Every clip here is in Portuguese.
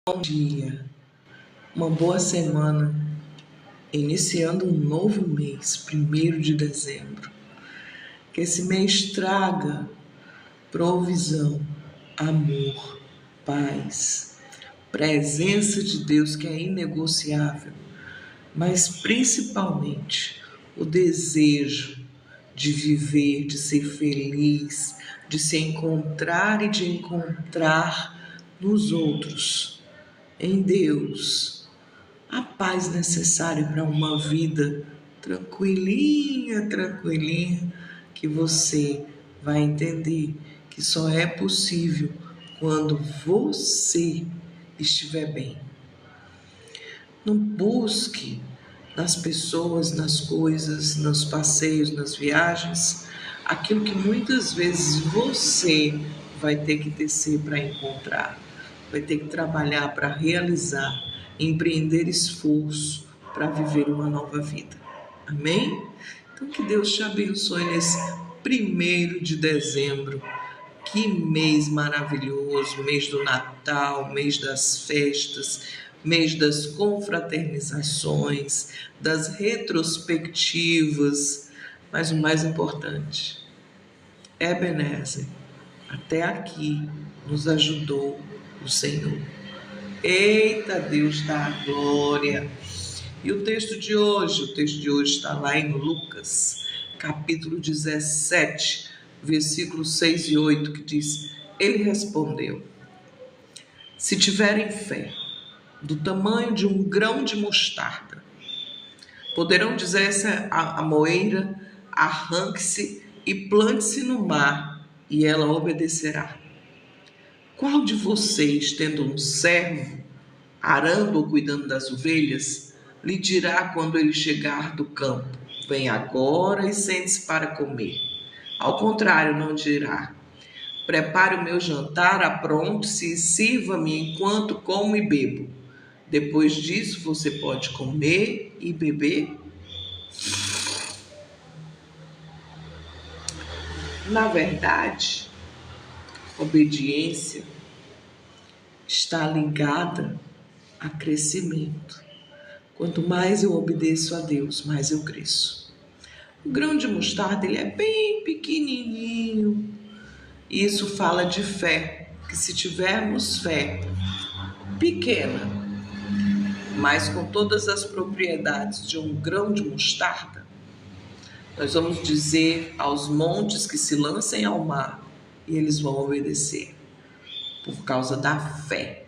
Bom dia, uma boa semana, iniciando um novo mês, 1º de dezembro. Que esse mês traga provisão, amor, paz, presença de Deus que é inegociável, mas principalmente o desejo de viver, de ser feliz, de se encontrar e de encontrar nos outros, em Deus, a paz necessária para uma vida tranquilinha, que você vai entender que só é possível quando você estiver bem. Não busque nas pessoas, nas coisas, nos passeios, nas viagens, aquilo que muitas vezes você vai ter que descer para encontrar, vai ter que trabalhar para realizar, empreender esforço para viver uma nova vida. Amém? Então que Deus te abençoe nesse 1º de dezembro. Que mês maravilhoso, mês do Natal, mês das festas, mês das confraternizações, das retrospectivas, mas o mais importante, Ebenezer, até aqui nos ajudou o Senhor. Eita, Deus da glória! E o texto de hoje está lá em Lucas, capítulo 17, versículos 6 e 8, que diz: Ele respondeu: se tiverem fé do tamanho de um grão de mostarda, poderão dizer a moeira: arranque-se e plante-se no mar, e ela obedecerá. Qual de vocês, tendo um servo, arando ou cuidando das ovelhas, lhe dirá quando ele chegar do campo: vem agora e sente-se para comer? Ao contrário, não dirá: prepare o meu jantar, apronte-se e sirva-me enquanto como e bebo. Depois disso, você pode comer e beber? Na verdade, obediência está ligada a crescimento. Quanto mais eu obedeço a Deus, mais eu cresço. O grão de mostarda, ele é bem pequenininho. Isso fala de fé, que se tivermos fé pequena, mas com todas as propriedades de um grão de mostarda, nós vamos dizer aos montes que se lancem ao mar e eles vão obedecer, por causa da fé.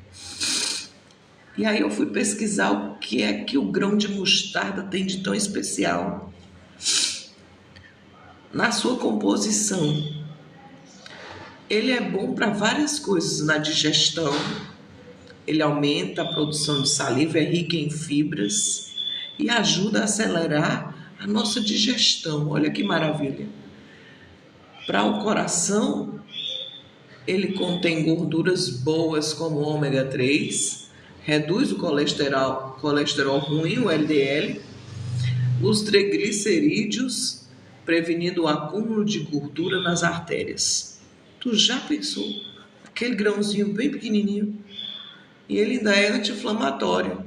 E aí eu fui pesquisar o que é que o grão de mostarda tem de tão especial. Na sua composição, ele é bom para várias coisas, na digestão, ele aumenta a produção de saliva, é rico em fibras e ajuda a acelerar a nossa digestão. Olha que maravilha. Para o coração, ele contém gorduras boas como o ômega 3, reduz o colesterol ruim, o LDL, os triglicerídeos, prevenindo o acúmulo de gordura nas artérias. Tu já pensou? Aquele grãozinho bem pequenininho. E ele ainda é anti-inflamatório.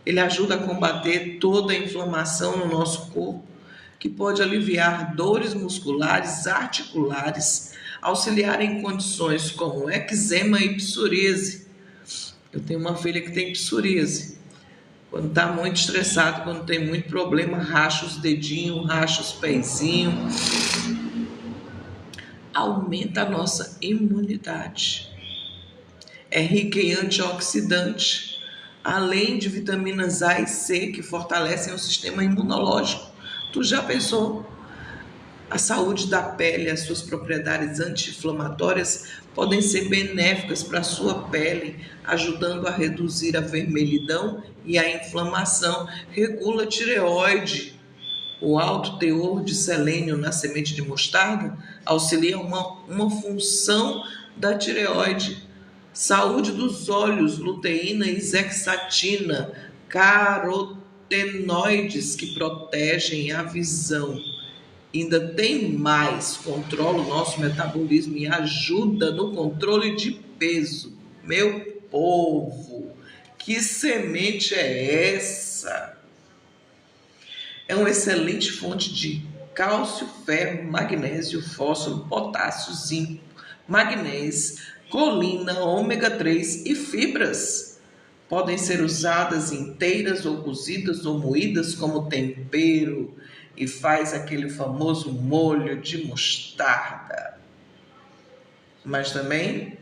Ele ajuda a combater toda a inflamação no nosso corpo, que pode aliviar dores musculares, articulares, auxiliar em condições como eczema e psoríase. Eu tenho uma filha que tem psoríase. Quando está muito estressado, quando tem muito problema, racha os dedinhos, racha os pezinhos. Aumenta a nossa imunidade. É rica em antioxidante, além de vitaminas A e C, que fortalecem o sistema imunológico. Tu já pensou? A saúde da pele, as suas propriedades anti-inflamatórias podem ser benéficas para a sua pele, ajudando a reduzir a vermelhidão e a inflamação. Regula a tireoide. O alto teor de selênio na semente de mostarda auxilia uma função da tireoide. Saúde dos olhos, luteína e zeaxantina, carotenoides que protegem a visão. Ainda tem mais, controla o nosso metabolismo e ajuda no controle de peso. Meu povo, Que semente é essa? É uma excelente fonte de cálcio, ferro, magnésio, fósforo, potássio, zinco, magnésio, colina, ômega 3 e fibras. Podem ser usadas inteiras ou cozidas ou moídas como tempero e faz aquele famoso molho de mostarda. Mas também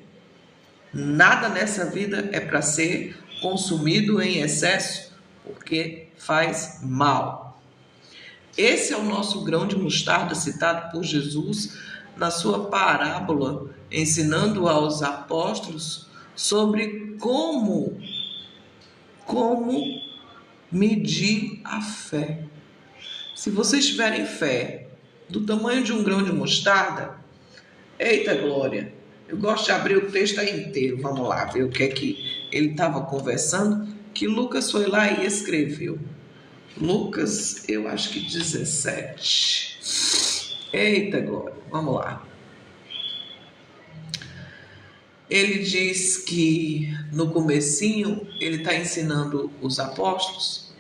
nada nessa vida é para ser consumido em excesso, porque faz mal. Esse é o nosso grão de mostarda citado por Jesus na sua parábola, ensinando aos apóstolos sobre como medir a fé. Se vocês tiverem fé do tamanho de um grão de mostarda, eita glória, eu gosto de abrir o texto aí inteiro, vamos lá ver o que é que ele estava conversando, que Lucas foi lá e escreveu. Lucas, eu acho que 17. Eita glória, vamos lá. Ele diz que no comecinho ele está ensinando os apóstolos.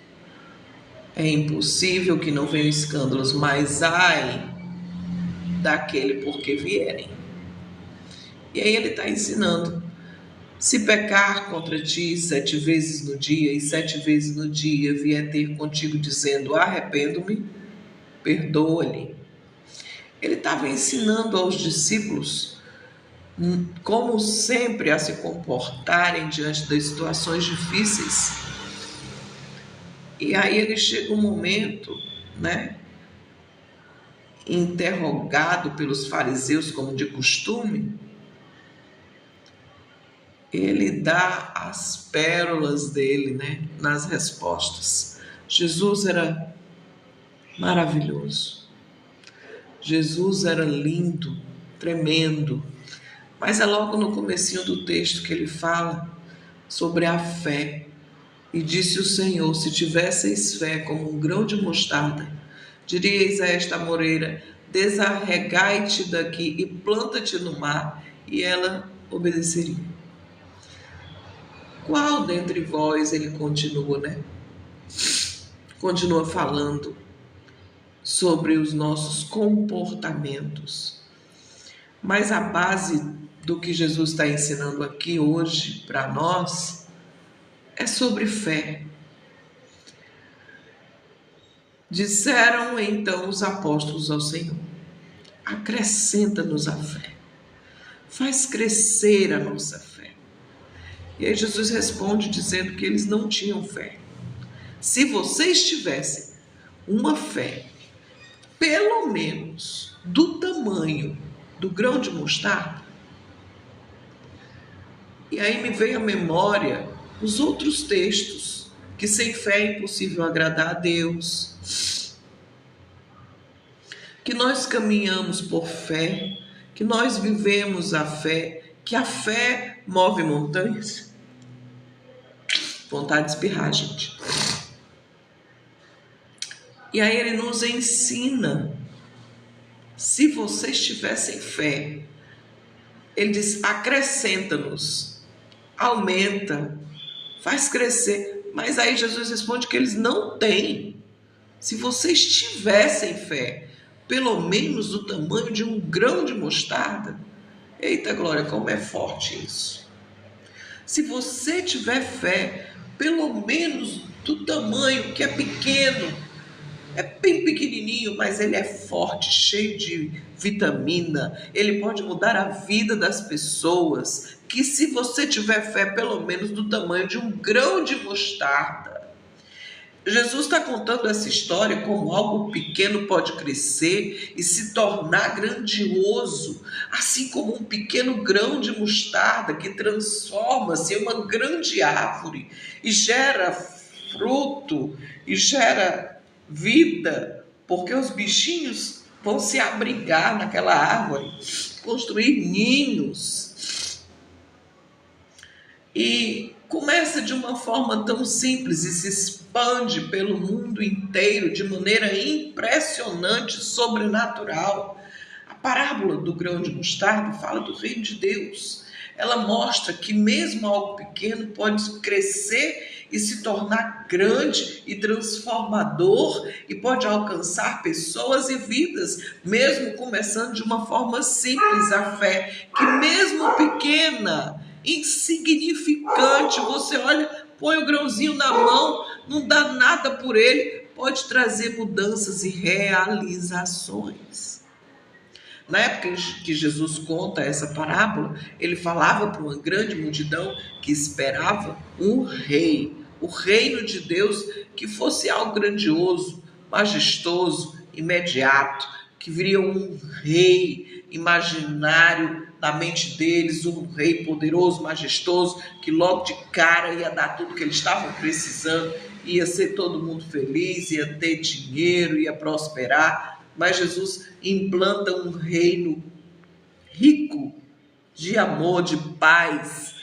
É impossível que não venham escândalos, mas ai daquele por que vierem. E aí ele está ensinando. Se pecar contra ti 7 vezes no dia, e 7 vezes no dia vier ter contigo dizendo, arrependo-me, perdoa-lhe. Ele estava ensinando aos discípulos como sempre a se comportarem diante das situações difíceis. E aí ele chega um momento, interrogado pelos fariseus como de costume, ele dá as pérolas dele, nas respostas. Jesus era maravilhoso. Jesus era lindo, tremendo. Mas é logo no comecinho do texto que ele fala sobre a fé. E disse o Senhor, se tivesseis fé como um grão de mostarda, diríeis a esta amoreira, desarregai-te daqui e planta-te no mar, e ela obedeceria. Qual dentre vós, ele continua, Continua falando sobre os nossos comportamentos. Mas a base do que Jesus está ensinando aqui hoje para nós é sobre fé. Disseram então os apóstolos ao Senhor, acrescenta-nos a fé, faz crescer a nossa fé. E aí Jesus responde dizendo que eles não tinham fé. Se vocês tivessem uma fé, pelo menos do tamanho do grão de mostarda, e aí me veio à memória os outros textos, que sem fé é impossível agradar a Deus, que nós caminhamos por fé, que nós vivemos a fé, que a fé move montanhas. Vontade de espirrar, gente. E aí ele nos ensina, se vocês tivessem fé, ele diz, acrescenta-nos, aumenta, faz crescer. Mas aí Jesus responde que eles não têm. Se vocês tivessem fé, pelo menos do tamanho de um grão de mostarda, eita glória, como é forte isso. Se você tiver fé, pelo menos do tamanho que é pequeno, é bem pequenininho, mas ele é forte, cheio de vitamina, ele pode mudar a vida das pessoas, que se você tiver fé, pelo menos do tamanho de um grão de mostarda. Jesus está contando essa história como algo pequeno pode crescer e se tornar grandioso, assim como um pequeno grão de mostarda que transforma-se em uma grande árvore e gera fruto e gera vida, porque os bichinhos vão se abrigar naquela árvore, construir ninhos. E começa de uma forma tão simples e se expande pelo mundo inteiro de maneira impressionante, sobrenatural. A parábola do grão de mostarda fala do reino de Deus. ela mostra que mesmo algo pequeno pode crescer e se tornar grande e transformador e pode alcançar pessoas e vidas, mesmo começando de uma forma simples. A fé, que mesmo pequena, insignificante, você olha, põe o grãozinho na mão, não dá nada por ele, pode trazer mudanças e realizações. Na época em que Jesus conta essa parábola, ele falava para uma grande multidão que esperava um rei, o reino de Deus, que fosse algo grandioso, majestoso, imediato, que viria um rei imaginário na mente deles, um rei poderoso, majestoso, que logo de cara ia dar tudo que eles estavam precisando, ia ser todo mundo feliz, ia ter dinheiro, ia prosperar. Mas Jesus implanta um reino rico de amor, de paz,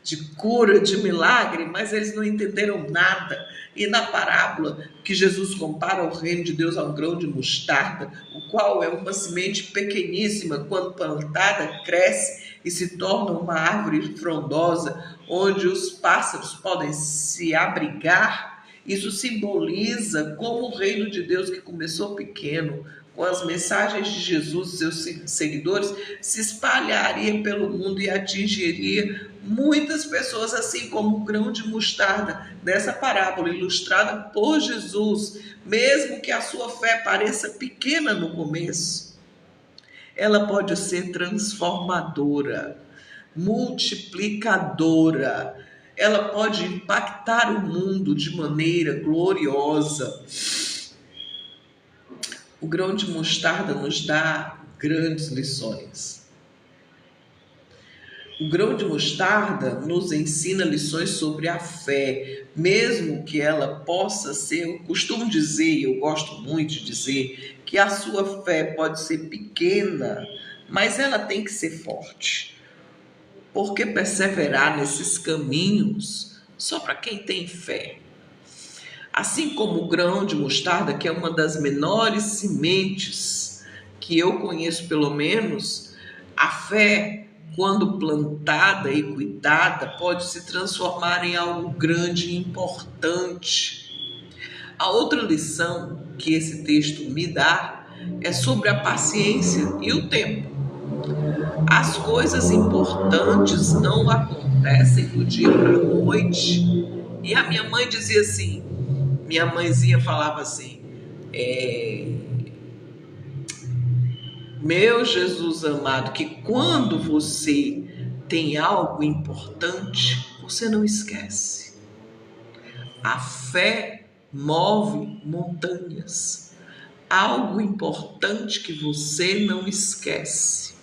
de cura, de milagre, mas eles não entenderam nada. E na parábola que Jesus compara o reino de Deus a um grão de mostarda, o qual é uma semente pequeníssima, quando plantada, cresce e se torna uma árvore frondosa, onde os pássaros podem se abrigar. Isso simboliza como o reino de Deus, que começou pequeno, com as mensagens de Jesus e seus seguidores, se espalharia pelo mundo e atingiria muitas pessoas, assim como o grão de mostarda dessa parábola ilustrada por Jesus. Mesmo que a sua fé pareça pequena no começo, ela pode ser transformadora, multiplicadora. Ela pode impactar o mundo de maneira gloriosa. O grão de mostarda nos dá grandes lições. O grão de mostarda nos ensina lições sobre a fé, mesmo que ela possa ser, eu costumo dizer, eu gosto muito de dizer, que a sua fé pode ser pequena, mas ela tem que ser forte. Porque perseverar nesses caminhos só para quem tem fé. Assim como o grão de mostarda, que é uma das menores sementes que eu conheço, pelo menos, a fé, quando plantada e cuidada, pode se transformar em algo grande e importante. A outra lição que esse texto me dá é sobre a paciência e o tempo. As coisas importantes não acontecem do dia para a noite. E a minha mãe dizia assim, minha mãezinha falava assim, meu Jesus amado, que quando você tem algo importante, você não esquece. A fé move montanhas. Algo importante que você não esquece.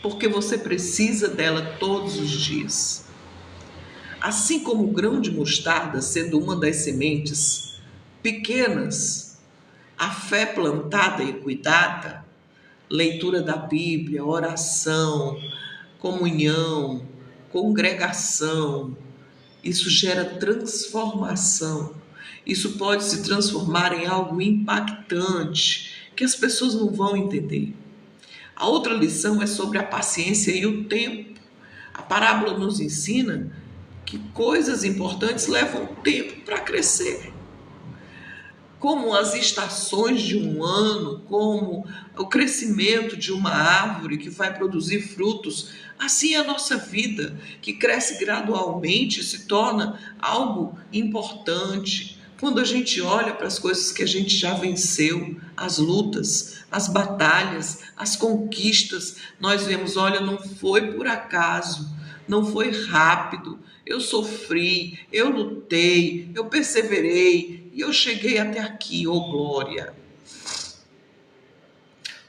Porque você precisa dela todos os dias. Assim como o grão de mostarda, sendo uma das sementes pequenas, a fé plantada e cuidada, leitura da Bíblia, oração, comunhão, congregação, isso gera transformação. Isso pode se transformar em algo impactante, que as pessoas não vão entender. A outra lição é sobre a paciência e o tempo. A parábola nos ensina que coisas importantes levam tempo para crescer. Como as estações de um ano, como o crescimento de uma árvore que vai produzir frutos, assim é a nossa vida, que cresce gradualmente e se torna algo importante. Quando a gente olha para as coisas que a gente já venceu, as lutas, as batalhas, as conquistas, nós vemos, olha, não foi por acaso, não foi rápido, eu sofri, eu lutei, eu perseverei e eu cheguei até aqui, oh glória.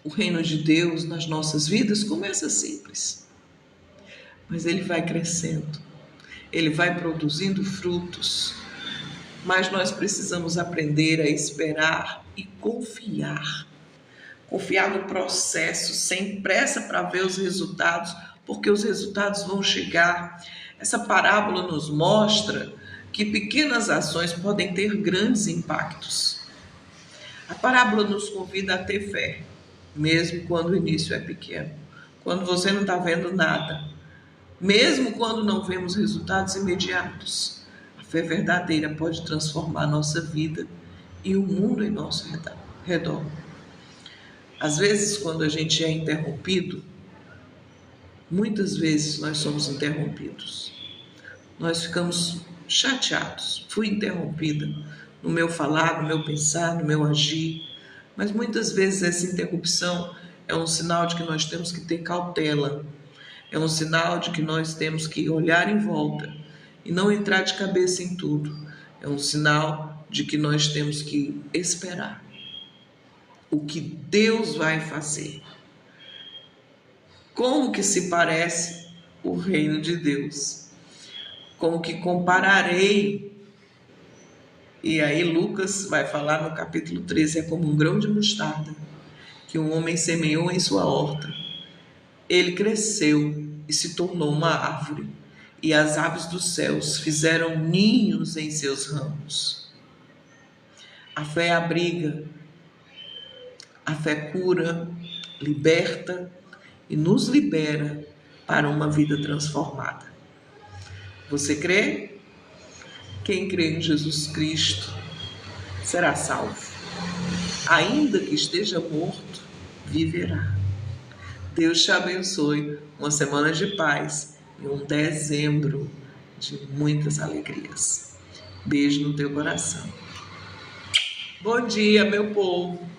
O reino de Deus nas nossas vidas começa simples, mas ele vai crescendo, ele vai produzindo frutos, mas nós precisamos aprender a esperar e confiar. Confiar no processo, sem pressa para ver os resultados, porque os resultados vão chegar. Essa parábola nos mostra que pequenas ações podem ter grandes impactos. A parábola nos convida a ter fé, mesmo quando o início é pequeno, quando você não está vendo nada, Mesmo quando não vemos resultados imediatos, a fé verdadeira pode transformar a nossa vida e o mundo em nosso redor. Às vezes, quando a gente é interrompido, muitas vezes nós somos interrompidos. Nós ficamos chateados. Fui interrompida no meu falar, no meu pensar, no meu agir. Mas muitas vezes essa interrupção é um sinal de que nós temos que ter cautela. É um sinal de que nós temos que olhar em volta e não entrar de cabeça em tudo. É um sinal de que nós temos que esperar o que Deus vai fazer. Como que se parece o reino de Deus? Como que compararei? E aí Lucas vai falar no capítulo 13, é como um grão de mostarda que um homem semeou em sua horta. Ele cresceu e se tornou uma árvore, e as aves dos céus fizeram ninhos em seus ramos. A fé abriga, a fé cura, liberta e nos libera para uma vida transformada. Você crê? Quem crê em Jesus Cristo será salvo. Ainda que esteja morto, viverá. Deus te abençoe. Uma semana de paz e um dezembro de muitas alegrias. Beijo no teu coração. Bom dia, meu povo.